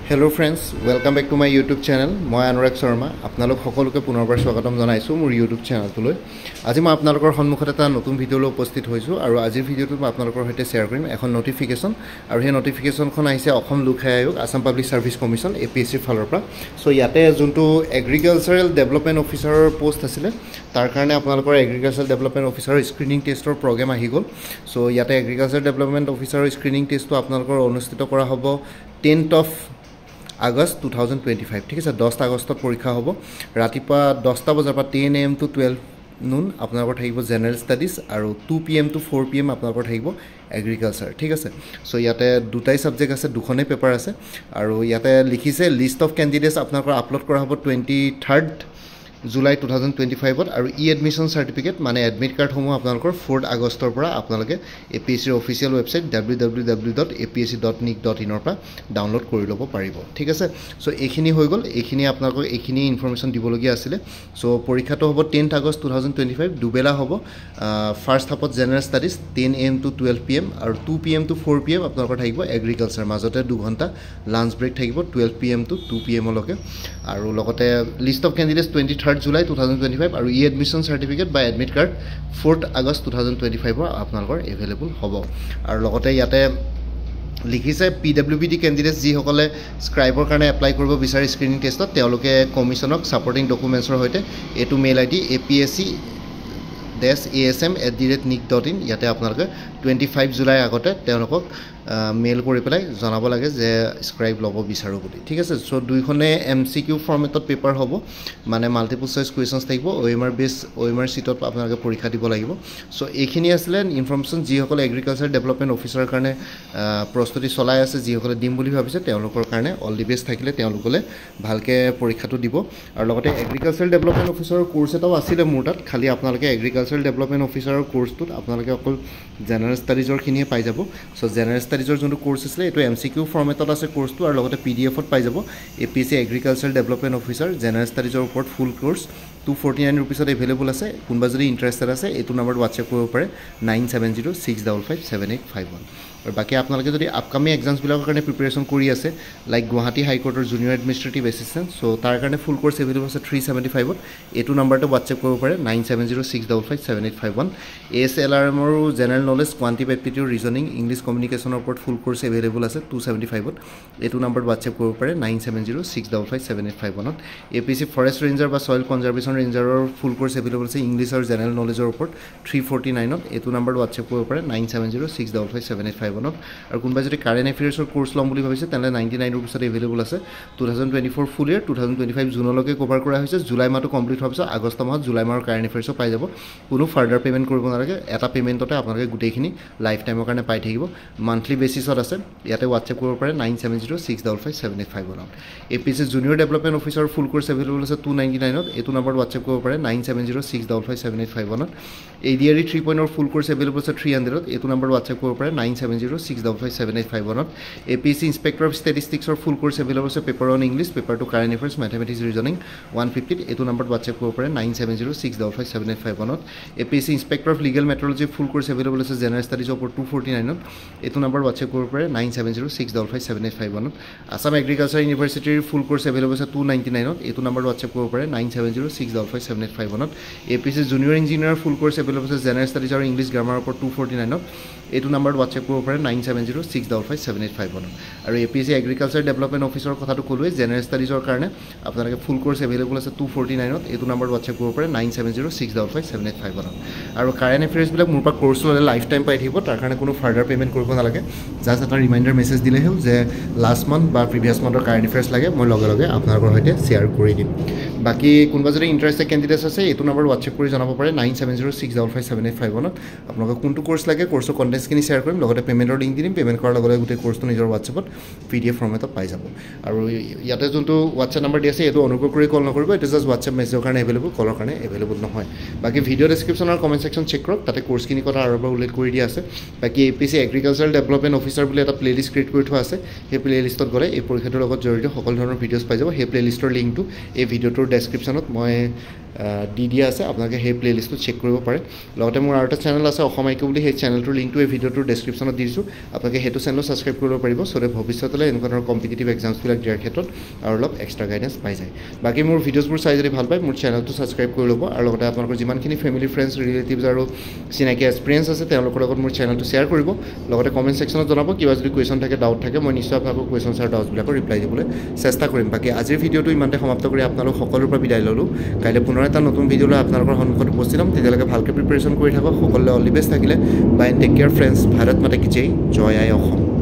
Hello friends, welcome back to my YouTube channel. মই অনুৰাগ শৰ্মা আপোনালোক সকলোকে পুনৰবাৰ স্বাগতম জনাইছো মোৰ YouTube চেনেলটোলৈ। আজি মই আপোনালোকৰ সন্মুখত এটা নতুন ভিডিঅ' লৈ উপস্থিত হৈছো আৰু আজিৰ ভিডিঅ'টোত মই আপোনালোকৰ সৈতে শ্বেয়াৰ কৰিম এখন নটিফিকেশন আৰু সেই নটিফিকেশনখন আহিছে অসম লোক সেৱা আয়োগ Assam public service commission APSC ফালৰ পৰা। সো ইয়াতে যোনটো এগ্ৰিকালচাৰেল ডেভেলপমেন্ট অফিচাৰৰ পোষ্ট আছিল তাৰ কাৰণে আপোনালোকৰ এগ্ৰিকালচাৰেল ডেভেলপমেন্ট অফিচাৰৰ স্ক্ৰিনিং টেষ্টৰ প্ৰগ্ৰাম আহি গ'ল। সো ইয়াতে এগ্ৰিকালচাৰেল ডেভেলপমেন্ট অফিচাৰৰ স্ক্ৰিনিং টেষ্টটো আপোনালোকৰ অনুষ্ঠিত কৰা হ'ব 10th of August 2025 ঠিক আছে 10 আগষ্টত পৰীক্ষা হ'ব ৰাতিপুৱা 10টা বজাৰ পৰা 10 AM to 12 noon আপোনালোকৰ থাকিব জেনাৰেল ষ্টাডিজ আৰু 2 PM to 4 PM আপোনালোকৰ থাকিব এগ্ৰিকালচাৰ ঠিক আছে সো ইয়াতে দুটাই সাবজেক্ট আছে দুখনে পেপাৰ আছে আৰু ইয়াতে লিখিছে লিষ্ট অফ ক্যান্ডিডেটস আপোনালোকৰ আপলোড কৰা হ'ব 23rd July 2025 আৰু এডমিশন সাৰ্টিফিকেট মানে এডমিট কাৰ্ড সমূহ আপোনালোকৰ 4th আগষ্টৰ পৰা আপোনালোকে APSC অফিচিয়েল ৱেবসাইট www.apsc.nic.in ৰ পৰা ডাউনলোড কৰি ল'ব পাৰিব ঠিক আছে সো এইখিনি হৈ গ'ল এইখিনি আপোনালোকক এইখিনি ইনফৰমেশন দিবলগীয়া আছিল সো পৰীক্ষাটো হ'ব 10th August 2025 দুবেলা হ'ব ফাৰ্স্ট হাফত general studies 10 AM to 12 PM আৰু 2 PM to 4 PM আপোনালোকৰ থাকিব এগ্ৰিকালচাৰ মাজতে 2 ঘণ্টা লাঞ্চ ব্ৰেক থাকিব 12 PM to 2 PM লৈকে আৰু লগতে list of candidates 23rd July 2025 আৰু এডমিশন সাৰ্টিফিকেট বা এডমিট কাৰ্ড 4th August 2025 আপোনালোকৰ এভেইলেবল হ'ব আৰু লগতে ইয়াতে লিখিছে PWBD ক্যান্ডিডেটস যি সকলে স্ক্ৰাইবৰ কাৰণে এপ্লাই কৰিব বিচাৰে স্ক্ৰিনিং টেষ্টত তেওঁলোকে কমিশনক সাপোৰ্টিং ডকুমেন্টছৰ সৈতে এটো মেইল আইডি apsc-asm@nic.in ইয়াতে আপোনালোকে 25 জুলাই আগতে তেওঁলোকক মেইল কৰি পেলাই জনাব লাগে যে স্ক্ৰাইব ল'ব বিচাৰো বুলি ঠিক আছে সো দুইখনে MCQ ফৰ্মেটত পেপাৰ হ'ব মানে মাল্টিপল চয়েস কোৱেশ্চনছ থাকিব OMR সিটত আপোনালোকে পৰীক্ষা দিব লাগিব সো এইখিনি আছিল ইনফৰমেশন যি সকলে এগ্ৰিকালচাৰ ডেভেলপমেন্ট অফিচাৰৰ কাৰণে প্ৰস্তুতি চলাই আছে যি সকলে দিম বুলি ভাবিছে তেওঁলোকৰ কাৰণে অল দি বেষ্ট থাকিলে তেওঁলোকলে ভালকে পৰীক্ষাটো দিব আৰু লগতে এগ্ৰিকালচাৰ ডেভেলপমেন্ট অফিচাৰৰ কোৰ্স এটাও আছিল মোৰ তাত খালি আপোনালোকে এগ্ৰিকালচাৰ ডেভেলপমেন্ট অফিচাৰৰ কোৰ্সটোত আপোনালোকে অকল জেনাৰেল ষ্টাডিজৰ খিনিয়ে পাই যাব সো জেনাৰেল ষ্টাডিজৰ যোনটো কোৰ্স আছিল এটো MCQ ফৰ্মেটত আছে কোৰ্সটো আৰু লগতে PDF ত পাই যাব APSC agriculture development officer general ষ্টাডিজৰ ওপৰত ফুল কোৰ্স 249 rupees এভেইলেবল আছে কোনবা যদি ইন্টাৰেষ্টেড আছে এটো নম্বৰ WhatsApp কৰিব পাৰে 9706557851 আৰু বাকি আপোনালোকে যদি আপকামিং এক্সামছ বিলাকৰ কাৰণে প্ৰিপাৰেচন কৰি আছে লাইক গুৱাহাটী হাই কোৰ্টৰ জুনিয়ৰ এডমিনিষ্ট্ৰেটিভ এসিস্টেন্ট সো তাৰ কাৰণে ফুল কোৰ্স এভেইলেবল আছে 375 ত এটো নম্বৰটো WhatsApp কৰিব পাৰে 9706557851 ASLRM ৰ general knowledge quantitative aptitude reasoning English কমিউনিকেশনৰ ওপৰত ফুল কোৰ্স এভেইলেবল আছে 275 ত এটো নম্বৰ WhatsApp কৰিব পাৰে 9706557851 APSC ফৰেষ্ট ৰেঞ্জাৰ বা সয়েল কনজাৰভেশ্যন ৰেঞ্জাৰৰ ফুল কোৰ্স এভেইলেবল আছে ইংলিছ আৰু জেনাৰেল নলেজৰ ওপৰত 349 ত এটো নম্বৰ WhatsApp কৰিব পাৰে 9706557851 আৰু কোনবা যদি কাৰেন্ট এফেয়াৰ্ছৰ কোৰ্স লম বুলি ভাবিছে তেনে 99 rupees এভেইলেবল আছে 2024 ফুল ইয়াৰ 2025 জুনলৈকে কভাৰ কৰা হৈছে জুলাই মাহটো কমপ্লিট হোৱাৰ পিছত আগষ্ট মাহত জুলাই মাহৰ কাৰেন্ট এফেয়াৰ্ছ পাই যাব কোনো ফাৰ্দাৰ পেমেন্ট কৰিব নালাগে এটা পেমেন্টতে আপোনালোকে গুটেইখিনি লাইফ টাইমৰ কাৰণে পাই থাকিব মান্থলি বেসিছত আছে ইয়াতে WhatsApp কৰিব পাৰে 9706557851 APSC জুনিয়ৰ ডেভেলপমেন্ট অফিচাৰ ফুল কোৰ্স এভেইলেবল আছে 299 ত এটো নম্বৰ WhatsApp কৰিব পাৰে 9706557851 ADRE 3.0 ফুল কোৰ্স এভেইলেবল আছে 300 ত এটো নম্বৰ WhatsApp কৰিব পাৰে 9706557851 APSC ইনস্পেক্টৰ অফ ষ্টেটিষ্টিক্সৰ ফুল কোৰ্স এভেইলেবল আছে paper one English paper two current affairs mathematics reasoning 150 এটো নম্বৰ WhatsApp কৰিব পাৰে 9706557851 APSC inspector of legal metrology full course available আছে জেনাৰেল ষ্টাডিজ ওপৰত 249 ত এটো নম্বৰ WhatsApp কৰিব পাৰে 9706557851 আসাম এগ্ৰিকালচাৰ ইউনিভাৰ্চিটিৰ ফুল কোৰ্স এভেইলেবল আছে 299 ত এটো নম্বৰ WhatsApp কৰিব পাৰে 9706557851 APSC জুনিয়ৰ ইঞ্জিনিয়াৰ ফুল কোৰ্স এভেইলেবল আছে জেনাৰেল ষ্টাডিজ আৰু ইংলিছ গ্ৰামাৰ ওপৰত 249 ত এটো নম্বৰ WhatsApp কৰিব পাৰে 9706557851 আৰু APSC এগ্ৰিকালচাৰ ডেভেলপমেন্ট অফিচাৰৰ কথাটো কলোৱে জেনাৰেল ষ্টাডিজৰ কাৰণে আপোনালোকে ফুল কোৰ্স এভেইলেবল আছে 249 ত এটো নম্বৰ WhatsApp কৰিব পাৰে 9706557851 আৰু কাৰেন্ট এফেয়াৰ্ছ বিলাক মোৰ পৰা কোৰ্স ললে লাইফ টাইম পাই থাকিব তাৰ কাৰণে কোনো ফাৰ্দাৰ পেমেন্ট কৰিব নালাগে জাস্ট এটা ৰিমাইন্ডাৰ মেছেজ দিলে হ'ল যে লাষ্ট মান্থ বা প্ৰিভিয়াছ মান্থৰ কাৰেন্ট এফেয়াৰ্ছ লাগে মই লগে লগে আপোনালোকৰ সৈতে শেয়াৰ কৰি দিম বাকি কোনবা যদি ইন্টাৰেষ্টেড ক্যান্ডিডেটস আছে এটো নম্বৰ WhatsApp কৰি জনাব পাৰে 9706557851 আপোনালোকে কোনটো কোৰ্স লাগে কোৰ্সৰ কন্টেন্টখিনি শেয়াৰ কৰিম লগতে পেমেন্টৰ লিংক দিম পেমেন্ট কৰাৰ লগে লগে গোটেই কোৰ্সটো নিজৰ WhatsAppত PDF ফৰ্মেটত পাই যাব আৰু ইয়াতে যোনটো WhatsApp নম্বৰ দি আছে এটো অনুগ্ৰহ কৰি কল নকৰিব এটো জাস্ট WhatsApp মেছেজৰ কাৰণে এভেইলেবল কলৰ কাৰণে এভেইলেবল নহয় বাকি ভিডিও ডেসক্ৰিপচন আৰু কমেন্ট সেকশন চেক কৰক তাতে কোৰ্সখিনি কথা আৰু এবাৰ উল্লেখ কৰি দিয়া আছে বাকি APSC এগ্ৰিকালচাৰ ডেভেলপমেন্ট অফিচাৰ বুলি এটা প্লেলিষ্ট ক্ৰিয়েট কৰি থোৱা আছে সেই প্লেলিষ্টত গলে এই পৰীক্ষাটোৰ লগত জড়িত সকলো ধৰণৰ ভিডিওছ পাই যাব সেই প্লেলিষ্টৰ লিংকটো এই ভিডিওটোৰ ডেসক্ৰিপচনত মই দি দিয়া আছে আপোনালোকে সেই প্লেলিষ্টটো চেক কৰিব পাৰে লগতে মোৰ আৰু এটা চেনেল আছে অসম আইকিউ বুলি সেই চেনেলটোৰ লিংকটো এই ভিডিঅ'টোৰ ডেছক্ৰিপশ্যনত দি দিছোঁ আপোনালোকে সেইটো চেনেলো ছাবস্ক্ৰাইব কৰিব পাৰিব চ' যে ভৱিষ্যতলৈ এনেকুৱা ধৰণৰ কম্পিটিটিভ এক্সামছবিলাক দিয়াৰ ক্ষেত্ৰত আৰু অলপ এক্সট্ৰা গাইডেঞ্চ পাই যায় বাকী মোৰ ভিডিঅ'ছবোৰ চাই যদি ভাল পায় মোৰ চেনেলটো ছাবস্ক্ৰাইব কৰি ল'ব আৰু লগতে আপোনালোকৰ যিমানখিনি ফেমিলি ফ্ৰেণ্ডছ ৰিলেটিভছ আৰু চিনাকি এক্সপিৰিয়েঞ্চ আছে তেওঁলোকৰ লগত মোৰ চেনেলটো শ্বেয়াৰ কৰিব লগতে কমেণ্ট ছেকশ্যনত জনাব কিবা যদি কুৱেশ্যন থাকে ডাউট থাকে মই নিশ্চয় আপোনালোকৰ কুৱেশ্যনছ আৰু ডাউটছবিলাকৰ ৰিপ্লাই দিবলৈ চেষ্টা কৰিম বাকী আজিৰ ভিডিঅ'টো ইমানতে সমাপ্ত কৰি আপোনালোক সকলোৰ পৰা বিদায় ল'লোঁ কাইলৈ পুনৰ এটা নতুন ভিডিঅ' লৈ আপোনালোকৰ সন্মুখত উপস্থিত হ'ম তেতিয়ালৈকে ভালকৈ প্ৰিপেৰেশ্যন কৰি থাকক সকলোৱে অল দি বেষ্ট থাকিলে bye take care friends Bharat মাতা কি জয় আই অসম